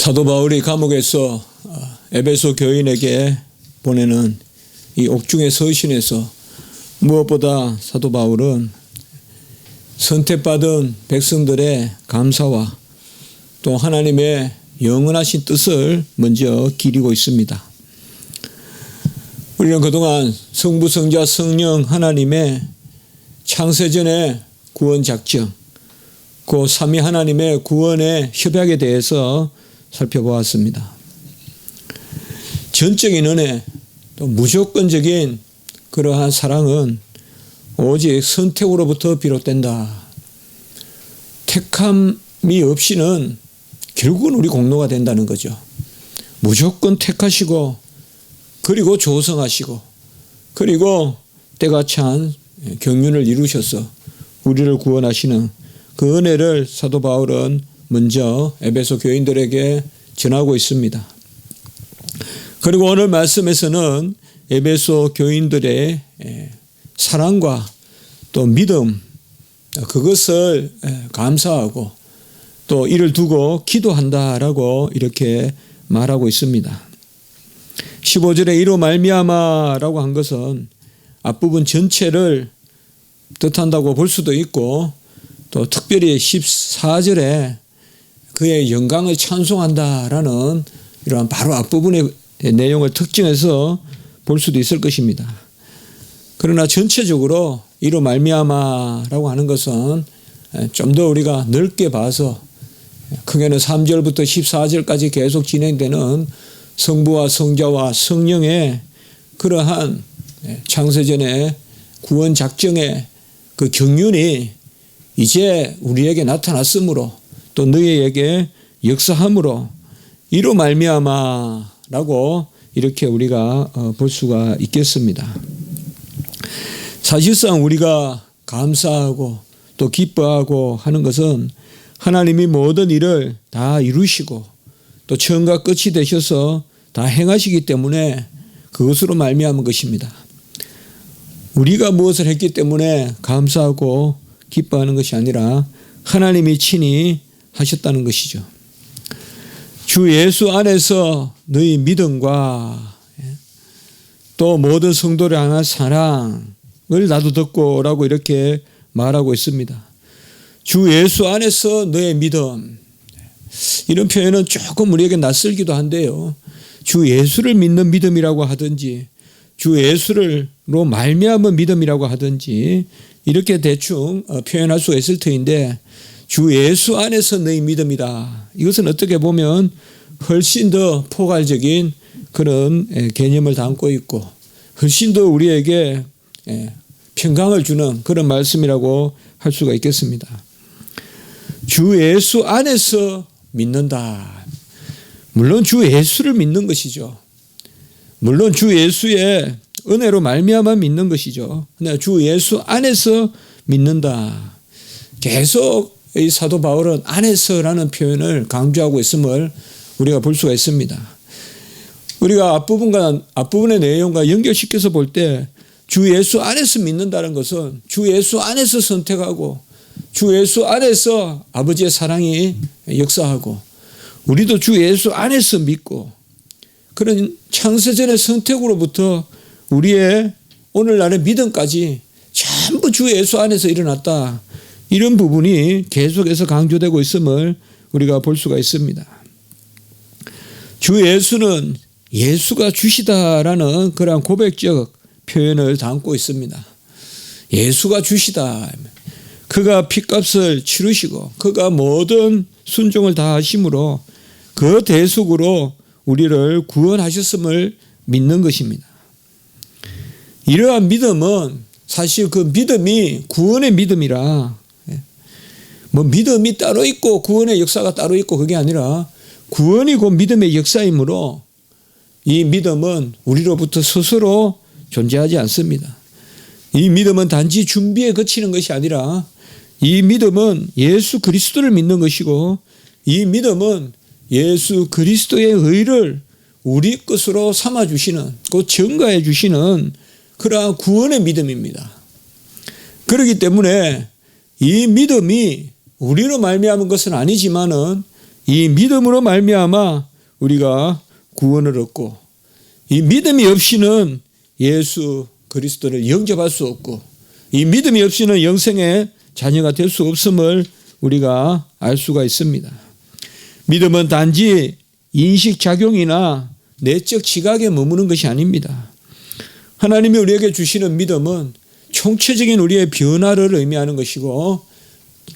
사도 바울이 감옥에서 에베소 교인에게 보내는 이 옥중의 서신에서 무엇보다 사도 바울은 선택받은 백성들의 감사와 또 하나님의 영원하신 뜻을 먼저 기리고 있습니다. 우리는 그동안 성부, 성자, 성령 하나님의 창세전의 구원 작정, 그 삼위 하나님의 구원의 협약에 대해서 살펴보았습니다. 전적인 은혜, 또 무조건적인 그러한 사랑은 오직 선택으로부터 비롯된다. 택함이 없이는 결국은 우리 공로가 된다는 거죠. 무조건 택하시고 그리고 조성하시고 그리고 때가 찬 경륜을 이루셔서 우리를 구원하시는 그 은혜를 사도 바울은 먼저 에베소 교인들에게 전하고 있습니다. 그리고 오늘 말씀에서는 에베소 교인들의 사랑과 또 믿음, 그것을 감사하고 또 이를 두고 기도한다라고 이렇게 말하고 있습니다. 15절에 이로 말미암아라고 한 것은 앞부분 전체를 뜻한다고 볼 수도 있고 또 특별히 14절에 그의 영광을 찬송한다라는 이러한 바로 앞부분의 내용을 특징해서 볼 수도 있을 것입니다. 그러나 전체적으로 이로 말미암아라고 하는 것은 좀 더 우리가 넓게 봐서 크게는 3절부터 14절까지 계속 진행되는 성부와 성자와 성령의 그러한 창세전의 구원 작정의 그 경륜이 이제 우리에게 나타났으므로 또 너희에게 역사함으로 이로 말미암아라고 이렇게 우리가 볼 수가 있겠습니다. 사실상 우리가 감사하고 또 기뻐하고 하는 것은 하나님이 모든 일을 다 이루시고 또 처음과 끝이 되셔서 다 행하시기 때문에 그것으로 말미암은 것입니다. 우리가 무엇을 했기 때문에 감사하고 기뻐하는 것이 아니라 하나님이 친히 하셨다는 것이죠. 주 예수 안에서 너희 믿음과 또 모든 성도를 향한 사랑을 나도 듣고라고 이렇게 말하고 있습니다. 주 예수 안에서 너의 믿음, 이런 표현은 조금 우리에게 낯설기도 한데요. 주 예수를 믿는 믿음이라고 하든지 주 예수로 말미암은 믿음이라고 하든지 이렇게 대충 표현할 수가 있을 터인데 주 예수 안에서 너희 믿음이다. 이것은 어떻게 보면 훨씬 더 포괄적인 그런 개념을 담고 있고 훨씬 더 우리에게 평강을 주는 그런 말씀이라고 할 수가 있겠습니다. 주 예수 안에서 믿는다. 물론 주 예수를 믿는 것이죠. 물론 주 예수의 은혜로 말미암아 믿는 것이죠. 그러나 주 예수 안에서 믿는다. 계속 이 사도 바울은 안에서라는 표현을 강조하고 있음을 우리가 볼 수가 있습니다. 우리가 앞부분의 내용과 연결시켜서 볼 때 주 예수 안에서 믿는다는 것은 주 예수 안에서 선택하고 주 예수 안에서 아버지의 사랑이 역사하고 우리도 주 예수 안에서 믿고 그런 창세전의 선택으로부터 우리의 오늘날의 믿음까지 전부 주 예수 안에서 일어났다. 이런 부분이 계속해서 강조되고 있음을 우리가 볼 수가 있습니다. 주 예수는 예수가 주시다라는 그러한 고백적 표현을 담고 있습니다. 예수가 주시다. 그가 핏값을 치르시고 그가 모든 순종을 다 하심으로 그 대속으로 우리를 구원하셨음을 믿는 것입니다. 이러한 믿음은 사실 그 믿음이 구원의 믿음이라 뭐 믿음이 따로 있고 구원의 역사가 따로 있고 그게 아니라 구원이 곧 믿음의 역사이므로 이 믿음은 우리로부터 스스로 존재하지 않습니다. 이 믿음은 단지 준비에 그치는 것이 아니라 이 믿음은 예수 그리스도를 믿는 것이고 이 믿음은 예수 그리스도의 의를 우리 것으로 삼아주시는 곧 증가해 주시는 그러한 구원의 믿음입니다. 그렇기 때문에 이 믿음이 우리로 말미암은 것은 아니지만은 이 믿음으로 말미암아 우리가 구원을 얻고, 이 믿음이 없이는 예수 그리스도를 영접할 수 없고, 이 믿음이 없이는 영생의 자녀가 될 수 없음을 우리가 알 수가 있습니다. 믿음은 단지 인식작용이나 내적 지각에 머무는 것이 아닙니다. 하나님이 우리에게 주시는 믿음은 총체적인 우리의 변화를 의미하는 것이고,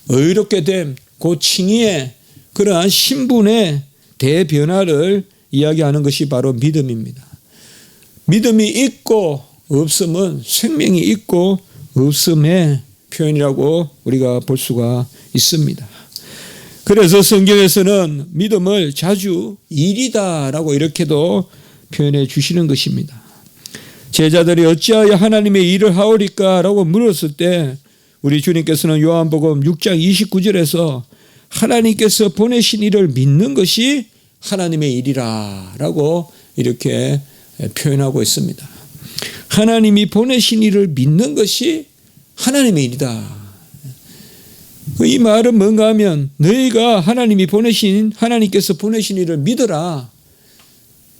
의롭게 됨, 곧 칭의의 그러한 신분의 대변화를 이야기하는 것이 바로 믿음입니다. 믿음이 있고 없음은 생명이 있고 없음의 표현이라고 우리가 볼 수가 있습니다. 그래서 성경에서는 믿음을 자주 일이다라고 이렇게도 표현해 주시는 것입니다. 제자들이 어찌하여 하나님의 일을 하오리까 라고 물었을 때 우리 주님께서는 요한복음 6장 29절에서 하나님께서 보내신 일을 믿는 것이 하나님의 일이라 라고 이렇게 표현하고 있습니다. 하나님이 보내신 일을 믿는 것이 하나님의 일이다. 이 말은 뭔가 하면 너희가 하나님께서 보내신 일을 믿어라.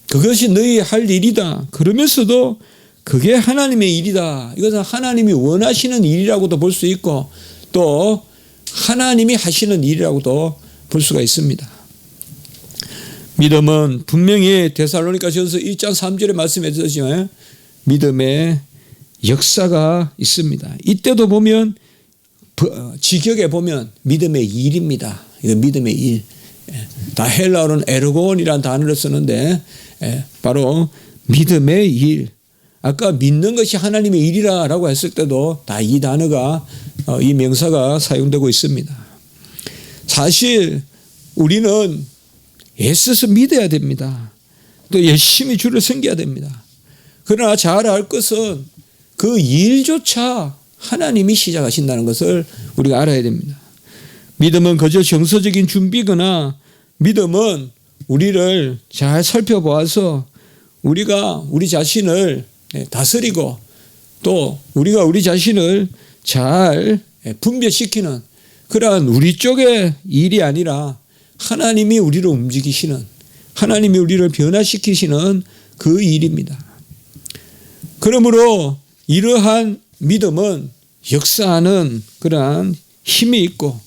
그것이 너희 할 일이다. 그러면서도 그게 하나님의 일이다. 이것은 하나님이 원하시는 일이라고도 볼 수 있고 또 하나님이 하시는 일이라고도 볼 수가 있습니다. 믿음은 분명히 데살로니가전서 1장 3절에 말씀해 주셨지만 믿음의 역사가 있습니다. 이때도 보면 직역에 보면 믿음의 일입니다. 이거 믿음의 일. 다 헬라어로는 에르곤이라는 단어를 쓰는데 바로 믿음의 일. 아까 믿는 것이 하나님의 일이라고 했을 때도 다 이 단어가 이 명사가 사용되고 있습니다. 사실 우리는 애써서 믿어야 됩니다. 또 열심히 주를 섬겨야 됩니다. 그러나 잘 알 것은 그 일조차 하나님이 시작하신다는 것을 우리가 알아야 됩니다. 믿음은 그저 정서적인 준비거나 믿음은 우리를 잘 살펴보아서 우리가 우리 자신을 다스리고 또 우리가 우리 자신을 잘 분별시키는 그러한 우리 쪽의 일이 아니라 하나님이 우리를 움직이시는, 하나님이 우리를 변화시키시는 그 일입니다. 그러므로 이러한 믿음은 역사하는 그러한 힘이 있고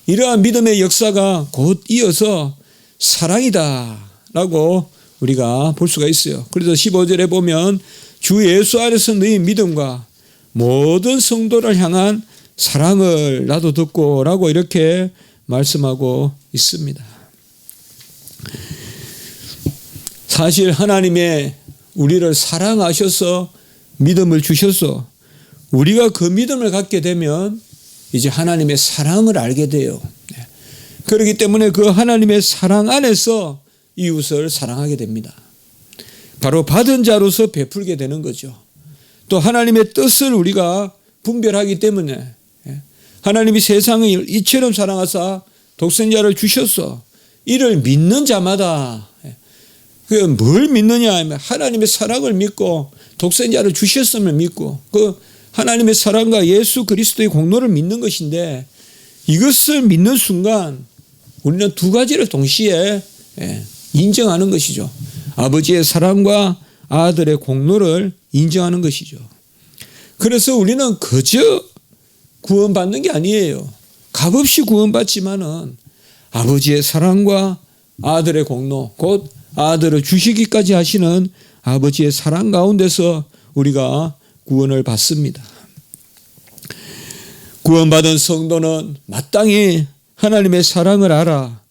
이러한 믿음의 역사가 곧 이어서 사랑이다라고 우리가 볼 수가 있어요. 그래서 15절에 보면 주 예수 안에서 너희 믿음과 모든 성도를 향한 사랑을 나도 듣고 라고 이렇게 말씀하고 있습니다. 사실 하나님의 우리를 사랑하셔서 믿음을 주셔서 우리가 그 믿음을 갖게 되면 이제 하나님의 사랑을 알게 돼요. 그렇기 때문에 그 하나님의 사랑 안에서 이웃을 사랑하게 됩니다. 바로 받은 자로서 베풀게 되는 거죠. 또 하나님의 뜻을 우리가 분별하기 때문에 하나님이 세상을 이처럼 사랑하사 독생자를 주셔서 이를 믿는 자마다 뭘 믿느냐 하면 하나님의 사랑을 믿고 독생자를 주셨음을 믿고 그 하나님의 사랑과 예수 그리스도의 공로를 믿는 것인데 이것을 믿는 순간 우리는 두 가지를 동시에 인정하는 것이죠. 아버지의 사랑과 아들의 공로를 인정하는 것이죠. 그래서 우리는 그저 구원받는 게 아니에요. 값없이 구원받지만은 아버지의 사랑과 아들의 공로, 곧 아들을 주시기까지 하시는 아버지의 사랑 가운데서 우리가 구원을 받습니다. 구원받은 성도는 마땅히 하나님의 사랑을 알아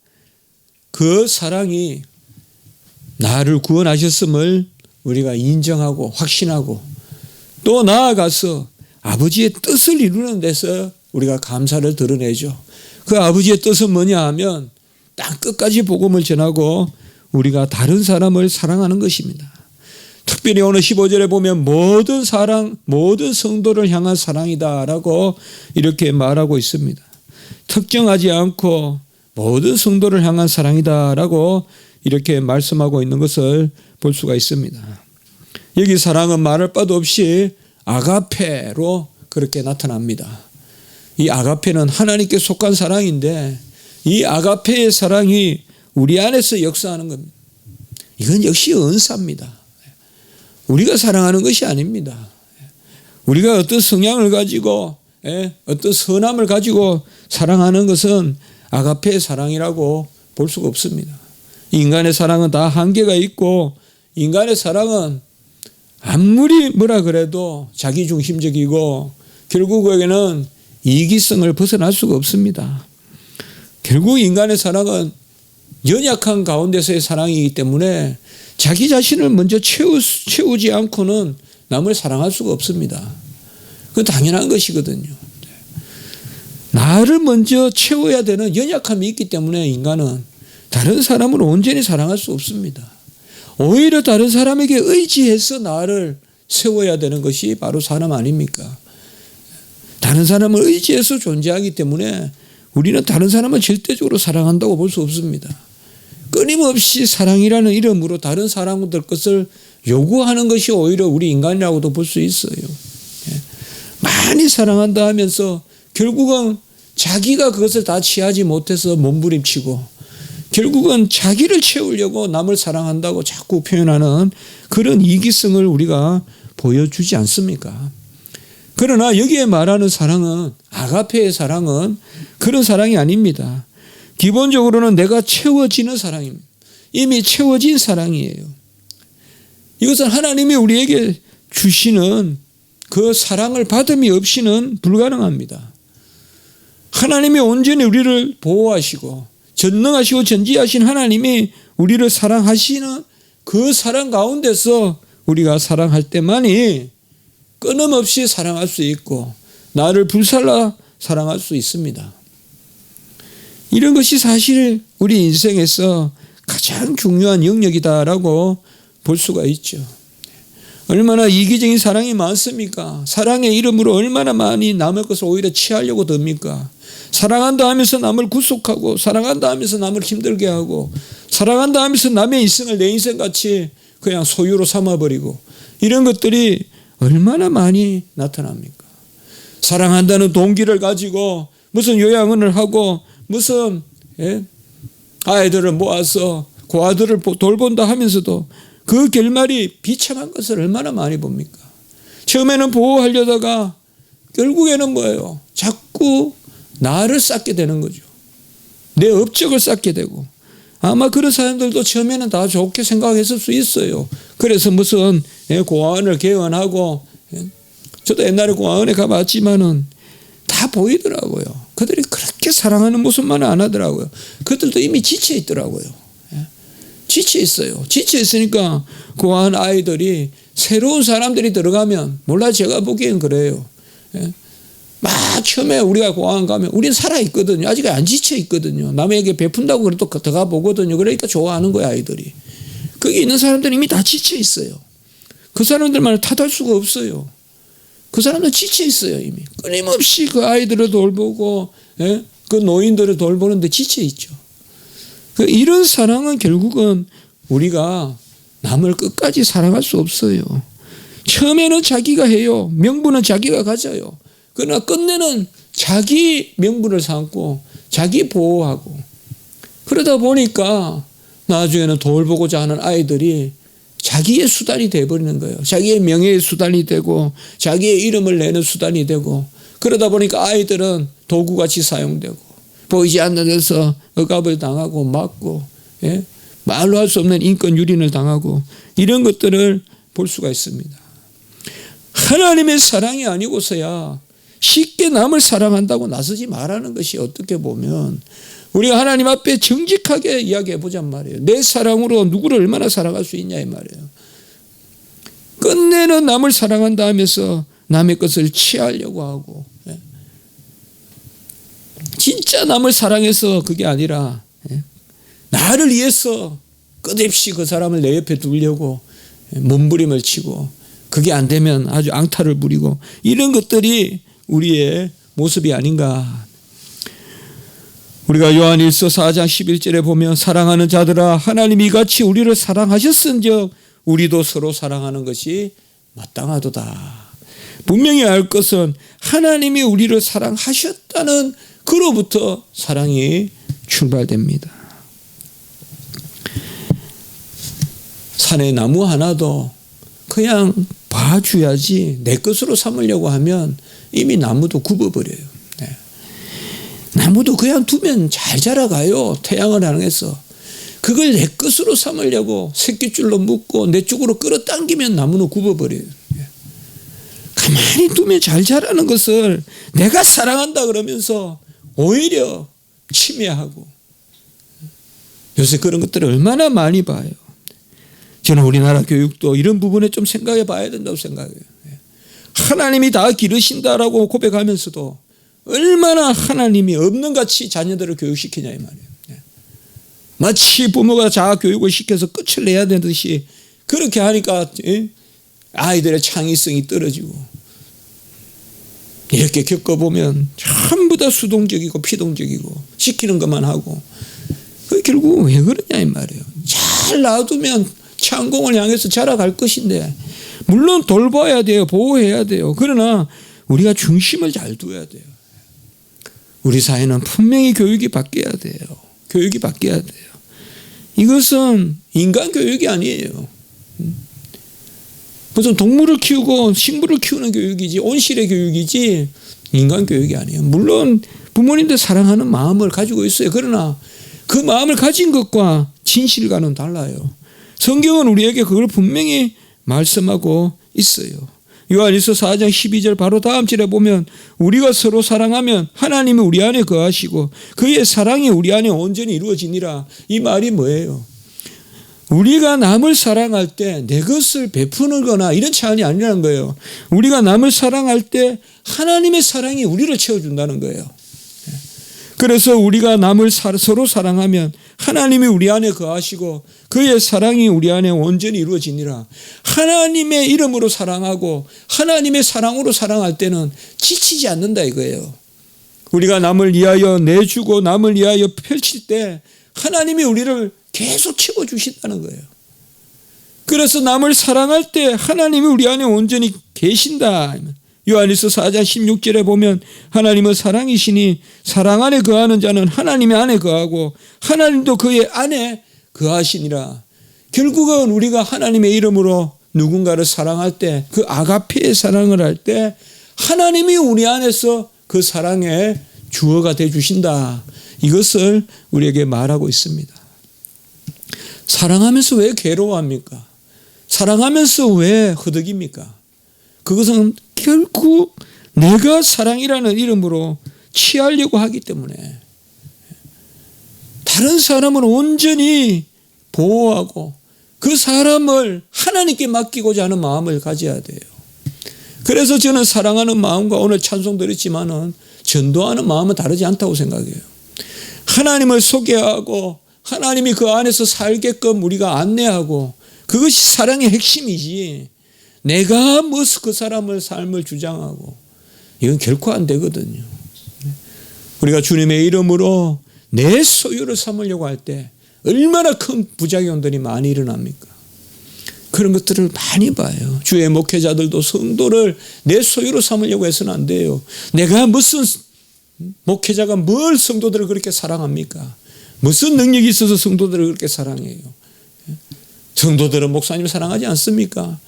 그 사랑이 나를 구원하셨음을 우리가 인정하고 확신하고 또 나아가서 아버지의 뜻을 이루는 데서 우리가 감사를 드러내죠. 그 아버지의 뜻은 뭐냐 하면 땅 끝까지 복음을 전하고 우리가 다른 사람을 사랑하는 것입니다. 특별히 오늘 15절에 보면 모든 성도를 향한 사랑이다라고 이렇게 말하고 있습니다. 특정하지 않고 모든 성도를 향한 사랑이다라고 이렇게 말씀하고 있는 것을 볼 수가 있습니다. 여기 사랑은 말할 바도 없이 아가페로 그렇게 나타납니다. 이 아가페는 하나님께 속한 사랑인데 이 아가페의 사랑이 우리 안에서 역사하는 겁니다. 이건 역시 은사입니다. 우리가 사랑하는 것이 아닙니다. 우리가 어떤 성향을 가지고 어떤 선함을 가지고 사랑하는 것은 아가페의 사랑이라고 볼 수가 없습니다. 인간의 사랑은 다 한계가 있고 인간의 사랑은 아무리 뭐라 그래도 자기중심적이고 결국에는 이기성을 벗어날 수가 없습니다. 결국 인간의 사랑은 연약한 가운데서의 사랑이기 때문에 자기 자신을 먼저 채우지 않고는 남을 사랑할 수가 없습니다. 그건 당연한 것이거든요. 나를 먼저 채워야 되는 연약함이 있기 때문에 인간은 다른 사람을 온전히 사랑할 수 없습니다. 오히려 다른 사람에게 의지해서 나를 세워야 되는 것이 바로 사람 아닙니까? 다른 사람을 의지해서 존재하기 때문에 우리는 다른 사람을 절대적으로 사랑한다고 볼 수 없습니다. 끊임없이 사랑이라는 이름으로 다른 사람들 것을 요구하는 것이 오히려 우리 인간이라고도 볼 수 있어요. 많이 사랑한다 하면서 결국은 자기가 그것을 다 취하지 못해서 몸부림치고 결국은 자기를 채우려고 남을 사랑한다고 자꾸 표현하는 그런 이기성을 우리가 보여주지 않습니까? 그러나 여기에 말하는 사랑은 아가페의 사랑은 그런 사랑이 아닙니다. 기본적으로는 내가 채워지는 사랑입니다. 이미 채워진 사랑이에요. 이것은 하나님이 우리에게 주시는 그 사랑을 받음이 없이는 불가능합니다. 하나님이 온전히 우리를 보호하시고 전능하시고 전지하신 하나님이 우리를 사랑하시는 그 사랑 가운데서 우리가 사랑할 때만이 끊임없이 사랑할 수 있고 나를 불살라 사랑할 수 있습니다. 이런 것이 사실 우리 인생에서 가장 중요한 영역이다라고 볼 수가 있죠. 얼마나 이기적인 사랑이 많습니까? 사랑의 이름으로 얼마나 많이 남의 것을 오히려 취하려고 듭니까? 사랑한다 하면서 남을 구속하고 사랑한다 하면서 남을 힘들게 하고 사랑한다 하면서 남의 인생을 내 인생같이 그냥 소유로 삼아버리고 이런 것들이 얼마나 많이 나타납니까? 사랑한다는 동기를 가지고 무슨 요양원을 하고 무슨 아이들을 모아서 그 아들을 돌본다 하면서도 그 결말이 비참한 것을 얼마나 많이 봅니까? 처음에는 보호하려다가 결국에는 뭐예요? 자꾸 나를 쌓게 되는 거죠. 내 업적을 쌓게 되고 아마 그런 사람들도 처음에는 다 좋게 생각했을 수 있어요. 그래서 무슨 고아원을 개원하고 저도 옛날에 고아원에 가봤지만은 다 보이더라고요. 그들이 그렇게 사랑하는 모습만은 안 하더라고요. 그들도 이미 지쳐 있더라고요. 지쳐 있어요. 지쳐 있으니까 고아원 아이들이 새로운 사람들이 들어가면 몰라 제가 보기엔 그래요. 막 처음에 우리가 고아원 가면 우리는 살아있거든요. 아직 안 지쳐 있거든요. 남에게 베푼다고 그래도 들어가 보거든요. 그러니까 좋아하는 거예요, 아이들이. 거기 있는 사람들은 이미 다 지쳐 있어요. 그 사람들만을 탓할 수가 없어요. 그 사람들은 지쳐 있어요, 이미. 끊임없이 그 아이들을 돌보고, 그 노인들을 돌보는데 지쳐 있죠. 이런 사랑은 결국은 우리가 남을 끝까지 사랑할 수 없어요. 처음에는 자기가 해요. 명분은 자기가 가져요. 그러나 끝내는 자기 명분을 삼고 자기 보호하고 그러다 보니까 나중에는 돌보고자 하는 아이들이 자기의 수단이 되어버리는 거예요. 자기의 명예의 수단이 되고 자기의 이름을 내는 수단이 되고 그러다 보니까 아이들은 도구같이 사용되고 보이지 않는 데서 억압을 당하고 맞고 말로 할 수 없는 인권 유린을 당하고 이런 것들을 볼 수가 있습니다. 하나님의 사랑이 아니고서야 쉽게 남을 사랑한다고 나서지 말라는 것이 어떻게 보면 우리가 하나님 앞에 정직하게 이야기해 보잔 말이에요. 내 사랑으로 누구를 얼마나 사랑할 수 있냐 이 말이에요. 끝내는 남을 사랑한다 하면서 남의 것을 취하려고 하고 진짜 남을 사랑해서 그게 아니라 나를 위해서 끝없이 그 사람을 내 옆에 두려고 몸부림을 치고 그게 안 되면 아주 앙탈을 부리고 이런 것들이 우리의 모습이 아닌가. 우리가 요한일서 4장 11절에 보면 사랑하는 자들아 하나님이 이같이 우리를 사랑하셨은즉 우리도 서로 사랑하는 것이 마땅하도다. 분명히 알 것은 하나님이 우리를 사랑하셨다는 그로부터 사랑이 출발됩니다. 산의 나무 하나도 그냥 봐줘야지 내 것으로 삼으려고 하면 이미 나무도 굽어버려요. 네. 나무도 그냥 두면 잘 자라가요. 태양을 향해서. 그걸 내 것으로 삼으려고 새끼줄로 묶고 내 쪽으로 끌어당기면 나무는 굽어버려요. 네. 가만히 두면 잘 자라는 것을 내가 사랑한다 그러면서 오히려 침해하고, 요새 그런 것들을 얼마나 많이 봐요. 저는 우리나라 교육도 이런 부분에 좀 생각해 봐야 된다고 생각해요. 하나님이 다 기르신다라고 고백하면서도 얼마나 하나님이 없는 같이 자녀들을 교육시키냐 이 말이에요. 마치 부모가 자아 교육을 시켜서 끝을 내야 되듯이 그렇게 하니까 아이들의 창의성이 떨어지고, 이렇게 겪어보면 전부 다 수동적이고 피동적이고 시키는 것만 하고, 결국 왜 그러냐 이 말이에요. 잘 놔두면 창공을 향해서 자라갈 것인데, 물론 돌봐야 돼요. 보호해야 돼요. 그러나 우리가 중심을 잘 둬야 돼요. 우리 사회는 분명히 교육이 바뀌어야 돼요. 교육이 바뀌어야 돼요. 이것은 인간 교육이 아니에요. 무슨 동물을 키우고 식물을 키우는 교육이지, 온실의 교육이지 인간 교육이 아니에요. 물론 부모님들 사랑하는 마음을 가지고 있어요. 그러나 그 마음을 가진 것과 진실과는 달라요. 성경은 우리에게 그걸 분명히 말씀하고 있어요. 요한일서 4장 12절 바로 다음 절에 보면 우리가 서로 사랑하면 하나님이 우리 안에 거하시고 그의 사랑이 우리 안에 온전히 이루어지니라. 이 말이 뭐예요? 우리가 남을 사랑할 때 내 것을 베푸는 거나 이런 차원이 아니라는 거예요. 우리가 남을 사랑할 때 하나님의 사랑이 우리를 채워준다는 거예요. 그래서 우리가 남을 서로 사랑하면 하나님이 우리 안에 거하시고 그의 사랑이 우리 안에 온전히 이루어지니라. 하나님의 이름으로 사랑하고 하나님의 사랑으로 사랑할 때는 지치지 않는다 이거예요. 우리가 남을 위하여 내주고 남을 위하여 펼칠 때 하나님이 우리를 계속 채워주신다는 거예요. 그래서 남을 사랑할 때 하나님이 우리 안에 온전히 계신다. 요한일서 4장 16절에 보면 하나님은 사랑이시니 사랑 안에 거하는 자는 하나님의 안에 거하고 하나님도 그의 안에 거하시니라. 결국은 우리가 하나님의 이름으로 누군가를 사랑할 때, 그 아가페의 사랑을 할 때 하나님이 우리 안에서 그 사랑의 주어가 되어 주신다. 이것을 우리에게 말하고 있습니다. 사랑하면서 왜 괴로워합니까? 사랑하면서 왜 허덕입니까? 그것은 결국 내가 사랑이라는 이름으로 취하려고 하기 때문에 다른 사람을 온전히 보호하고 그 사람을 하나님께 맡기고자 하는 마음을 가져야 돼요. 그래서 저는 사랑하는 마음과 오늘 찬송 드렸지만은 전도하는 마음은 다르지 않다고 생각해요. 하나님을 소개하고 하나님이 그 안에서 살게끔 우리가 안내하고 그것이 사랑의 핵심이지, 내가 무슨 그 사람을 삶을 주장하고 이건 결코 안 되거든요. 우리가 주님의 이름으로 내 소유를 삼으려고 할 때 얼마나 큰 부작용들이 많이 일어납니까? 그런 것들을 많이 봐요. 주의 목회자들도 성도를 내 소유로 삼으려고 해서는 안 돼요. 내가 무슨 목회자가 뭘 성도들을 그렇게 사랑합니까? 무슨 능력이 있어서 성도들을 그렇게 사랑해요? 성도들은 목사님 사랑하지 않습니까?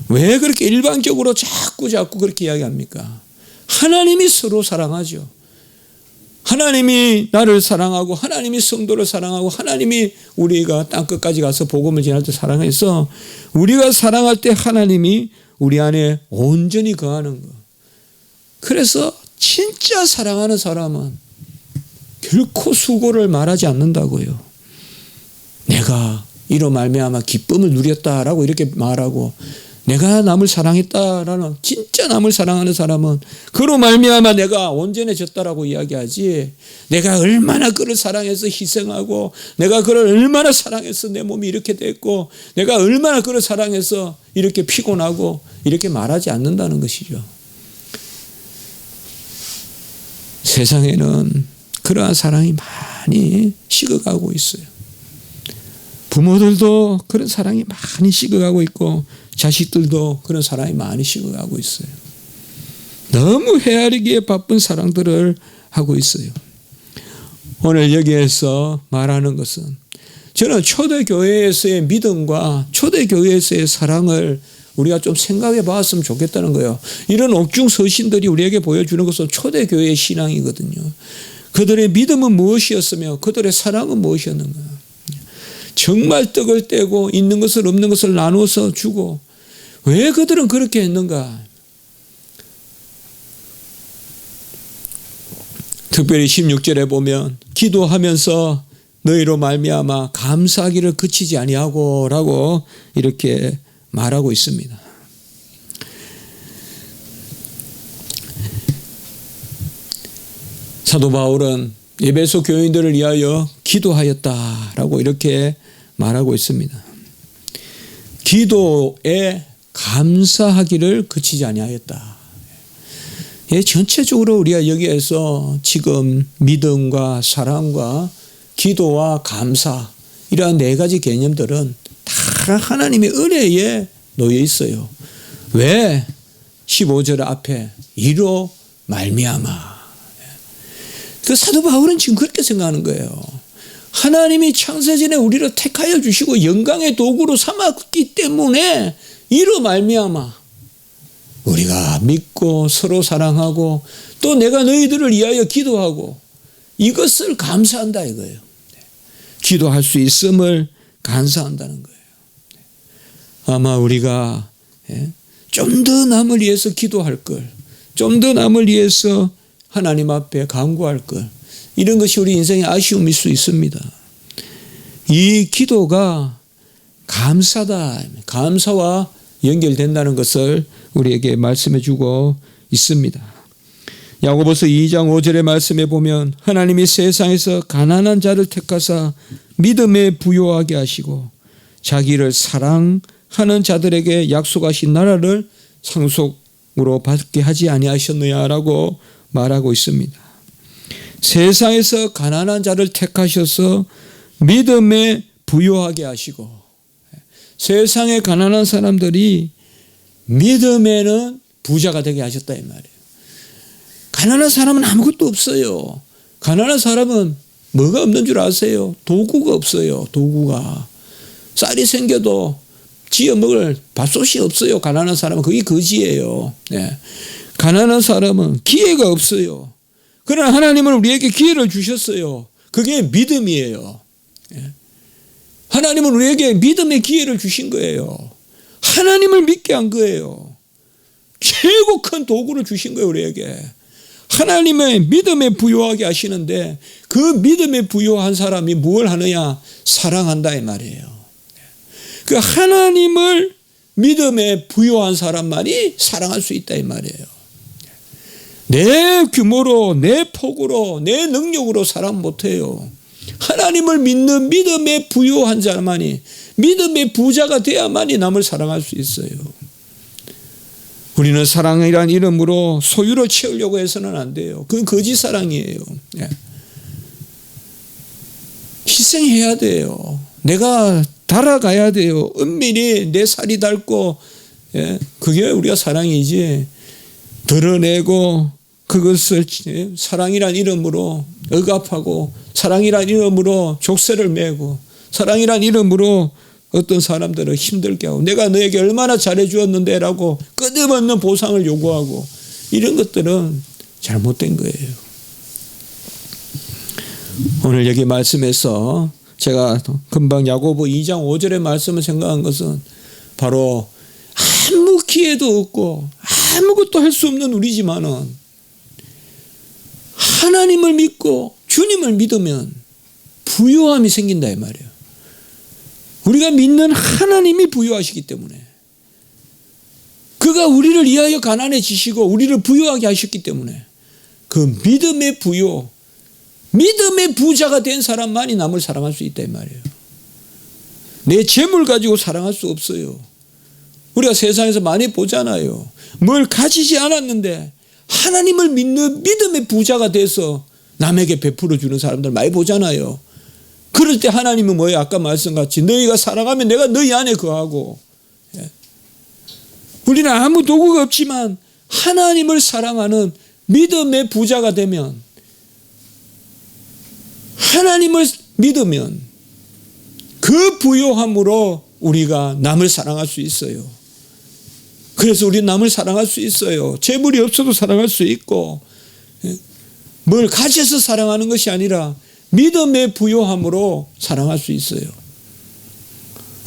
왜 그렇게 일방적으로 자꾸 그렇게 이야기합니까? 하나님이 서로 사랑하죠. 하나님이 나를 사랑하고 하나님이 성도를 사랑하고 하나님이 우리가 땅끝까지 가서 복음을 전할 때 사랑해서 우리가 사랑할 때 하나님이 우리 안에 온전히 거하는 것. 그래서 진짜 사랑하는 사람은 결코 수고를 말하지 않는다고요. 내가 이로 말미암아 기쁨을 누렸다라고 이렇게 말하고, 내가 남을 사랑했다라는, 진짜 남을 사랑하는 사람은 그로 말미암아 내가 온전해졌다라고 이야기하지, 내가 얼마나 그를 사랑해서 희생하고 내가 그를 얼마나 사랑해서 내 몸이 이렇게 됐고 내가 얼마나 그를 사랑해서 이렇게 피곤하고 이렇게 말하지 않는다는 것이죠. 세상에는 그러한 사랑이 많이 식어가고 있어요. 부모들도 그런 사랑이 많이 식어가고 있고 자식들도 그런 사랑이 많이 식어가고 있어요. 너무 헤아리기에 바쁜 사랑들을 하고 있어요. 오늘 여기에서 말하는 것은 저는 초대교회에서의 믿음과 초대교회에서의 사랑을 우리가 좀 생각해 봤으면 좋겠다는 거예요. 이런 옥중 서신들이 우리에게 보여주는 것은 초대교회의 신앙이거든요. 그들의 믿음은 무엇이었으며 그들의 사랑은 무엇이었는가. 정말 떡을 떼고 있는 것을 없는 것을 나눠서 주고, 왜 그들은 그렇게 했는가. 특별히 16절에 보면 기도하면서 너희로 말미암아 감사하기를 그치지 아니하고 라고 이렇게 말하고 있습니다. 사도 바울은 에베소 교인들을 위하여 기도하였다라고 이렇게 말하고 있습니다. 기도에 감사하기를 그치지 아니하였다. 전체적으로 우리가 여기에서 지금 믿음과 사랑과 기도와 감사 이러한 네 가지 개념들은 다 하나님의 은혜에 놓여 있어요. 왜? 15절 앞에 이로 말미암아. 그 사도 바울은 지금 그렇게 생각하는 거예요. 하나님이 창세전에 우리를 택하여 주시고 영광의 도구로 삼았기 때문에 이로 말미암아 우리가 믿고 서로 사랑하고 또 내가 너희들을 위하여 기도하고 이것을 감사한다 이거예요. 기도할 수 있음을 감사한다는 거예요. 아마 우리가 좀 더 남을 위해서 기도할 걸, 좀 더 남을 위해서 하나님 앞에 간구할 걸, 이런 것이 우리 인생의 아쉬움일 수 있습니다. 이 기도가 감사다, 감사와 연결된다는 것을 우리에게 말씀해 주고 있습니다. 야고보서 2장 5절의 말씀에 보면 하나님이 세상에서 가난한 자를 택하사 믿음에 부요하게 하시고 자기를 사랑하는 자들에게 약속하신 나라를 상속으로 받게 하지 아니하셨느냐라고 말하고 있습니다. 세상에서 가난한 자를 택하셔서 믿음에 부요하게 하시고, 세상의 가난한 사람들이 믿음에는 부자가 되게 하셨다 이 말이에요. 가난한 사람은 아무것도 없어요. 가난한 사람은 뭐가 없는 줄 아세요? 도구가 없어요. 도구가. 쌀이 생겨도 지어 먹을 밥솥이 없어요. 가난한 사람은. 그게 거지예요. 네. 가난한 사람은 기회가 없어요. 그러나 하나님은 우리에게 기회를 주셨어요. 그게 믿음이에요. 네. 하나님은 우리에게 믿음의 기회를 주신 거예요. 하나님을 믿게 한 거예요. 최고 큰 도구를 주신 거예요, 우리에게. 하나님의 믿음에 부요하게 하시는데 그 믿음에 부요한 사람이 무엇을 하느냐? 사랑한다 이 말이에요. 그 하나님을 믿음에 부요한 사람만이 사랑할 수 있다 이 말이에요. 내 규모로, 내 폭으로, 내 능력으로 사랑 못해요. 하나님을 믿는 믿음에 부요한 자만이, 믿음의 부자가 돼야만이 남을 사랑할 수 있어요. 우리는 사랑이란 이름으로 소유를 채우려고 해서는 안 돼요. 그건 거짓 사랑이에요. 희생해야 돼요. 내가 달아가야 돼요. 은밀히 내 살이 닳고, 그게 우리가 사랑이지. 드러내고 그것을 사랑이란 이름으로 억압하고, 사랑이란 이름으로 족쇄를 메고, 사랑이란 이름으로 어떤 사람들을 힘들게 하고, 내가 너에게 얼마나 잘해 주었는데 라고 끊임없는 보상을 요구하고, 이런 것들은 잘못된 거예요. 오늘 여기 말씀에서 제가 금방 야고보 2장 5절의 말씀을 생각한 것은 바로 아무 기회도 없고 아무것도 할 수 없는 우리지만은 하나님을 믿고 주님을 믿으면 부요함이 생긴다 이 말이에요. 우리가 믿는 하나님이 부요하시기 때문에, 그가 우리를 위하여 가난해지시고 우리를 부요하게 하셨기 때문에 그 믿음의 부요, 믿음의 부자가 된 사람만이 남을 사랑할 수 있다 이 말이에요. 내 재물 가지고 사랑할 수 없어요. 우리가 세상에서 많이 보잖아요. 뭘 가지지 않았는데 하나님을 믿는 믿음의 부자가 돼서 남에게 베풀어 주는 사람들 많이 보잖아요. 그럴 때 하나님은 뭐예요? 아까 말씀같이 너희가 사랑하면 내가 너희 안에 거하고. 우리는 아무 도구가 없지만 하나님을 사랑하는 믿음의 부자가 되면, 하나님을 믿으면 그 부요함으로 우리가 남을 사랑할 수 있어요. 그래서 우리 남을 사랑할 수 있어요. 재물이 없어도 사랑할 수 있고, 뭘 가져서 사랑하는 것이 아니라 믿음의 부요함으로 사랑할 수 있어요.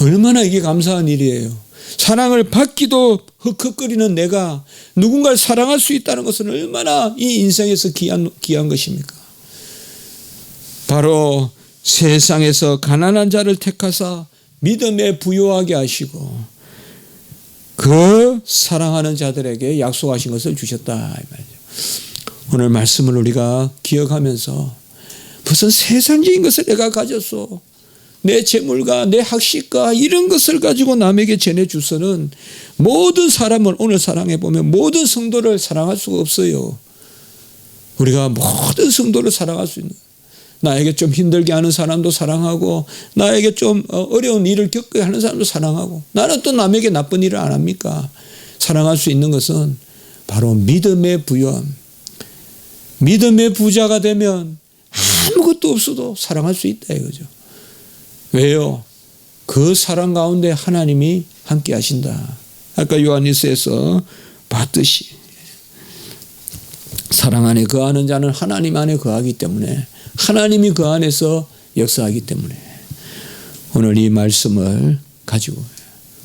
얼마나 이게 감사한 일이에요. 사랑을 받기도 흑흑거리는 내가 누군가를 사랑할 수 있다는 것은 얼마나 이 인생에서 귀한 것입니까? 바로 세상에서 가난한 자를 택하사 믿음에 부요하게 하시고 그 사랑하는 자들에게 약속하신 것을 주셨다 이 말이죠. 오늘 말씀을 우리가 기억하면서 무슨 세상적인 것을 내가 가졌어, 내 재물과 내 학식과 이런 것을 가지고 남에게 전해주서는 모든 사람을, 오늘 사랑해 보면 모든 성도를 사랑할 수가 없어요. 우리가 모든 성도를 사랑할 수 있는, 나에게 좀 힘들게 하는 사람도 사랑하고, 나에게 좀 어려운 일을 겪게 하는 사람도 사랑하고, 나는 또 남에게 나쁜 일을 안 합니까? 사랑할 수 있는 것은 바로 믿음의 부요함. 믿음의 부자가 되면 아무것도 없어도 사랑할 수 있다 이거죠. 왜요? 그 사랑 가운데 하나님이 함께 하신다. 아까 요한일서에서 봤듯이 사랑 안에 거하는 자는 하나님 안에 거하기 때문에, 하나님이 그 안에서 역사하기 때문에 오늘 이 말씀을 가지고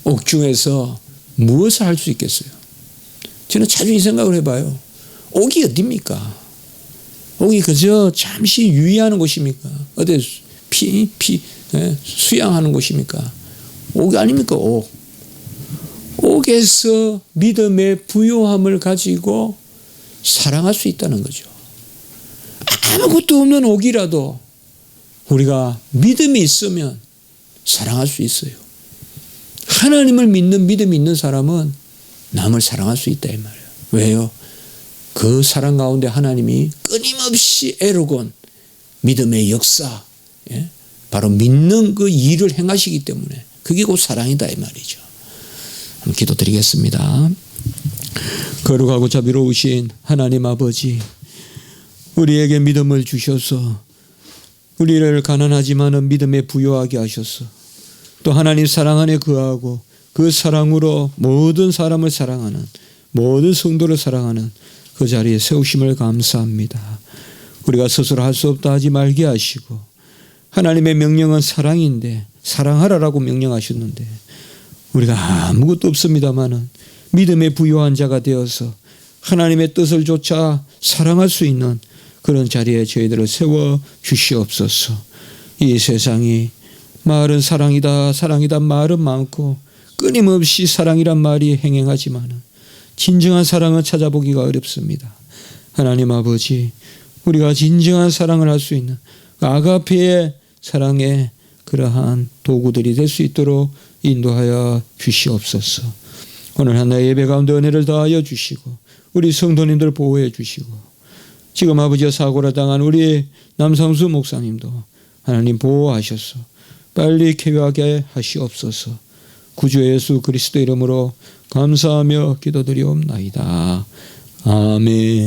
옥중에서 무엇을 할 수 있겠어요? 저는 자주 이 생각을 해봐요. 옥이 어딥니까? 옥이 그저 잠시 유의하는 곳입니까? 어디 수양하는 곳입니까? 옥이 아닙니까? 옥. 옥에서 믿음의 부요함을 가지고 사랑할 수 있다는 거죠. 아무것도 없는 옥이라도 우리가 믿음이 있으면 사랑할 수 있어요. 하나님을 믿는 믿음이 있는 사람은 남을 사랑할 수 있다 이 말이에요. 왜요? 그 사랑 가운데 하나님이 끊임없이 애로곤 믿음의 역사, 바로 믿는 그 일을 행하시기 때문에 그게 곧 사랑이다 이 말이죠. 기도드리겠습니다. 거룩하고 자비로우신 하나님 아버지, 우리에게 믿음을 주셔서 우리를 가난하지만 믿음에 부요하게 하셔서 또 하나님 사랑 안에 거하고 그 사랑으로 모든 사람을 사랑하는, 모든 성도를 사랑하는 그 자리에 세우심을 감사합니다. 우리가 스스로 할 수 없다 하지 말게 하시고, 하나님의 명령은 사랑인데 사랑하라라고 명령하셨는데 우리가 아무것도 없습니다마는 믿음에 부요한 자가 되어서 하나님의 뜻을 조차 사랑할 수 있는 그런 자리에 저희들을 세워 주시옵소서. 이 세상이 말은 사랑이다 사랑이다 말은 많고 끊임없이 사랑이란 말이 행행하지만 진정한 사랑을 찾아보기가 어렵습니다. 하나님 아버지, 우리가 진정한 사랑을 할 수 있는 아가페의 사랑의 그러한 도구들이 될 수 있도록 인도하여 주시옵소서. 오늘 하나의 예배 가운데 은혜를 더하여 주시고 우리 성도님들 보호해 주시고, 지금 아버지와 사고를 당한 우리 남상수 목사님도 하나님 보호하셔서 빨리 쾌유하게 하시옵소서. 구주 예수 그리스도 이름으로 감사하며 기도드리옵나이다. 아멘.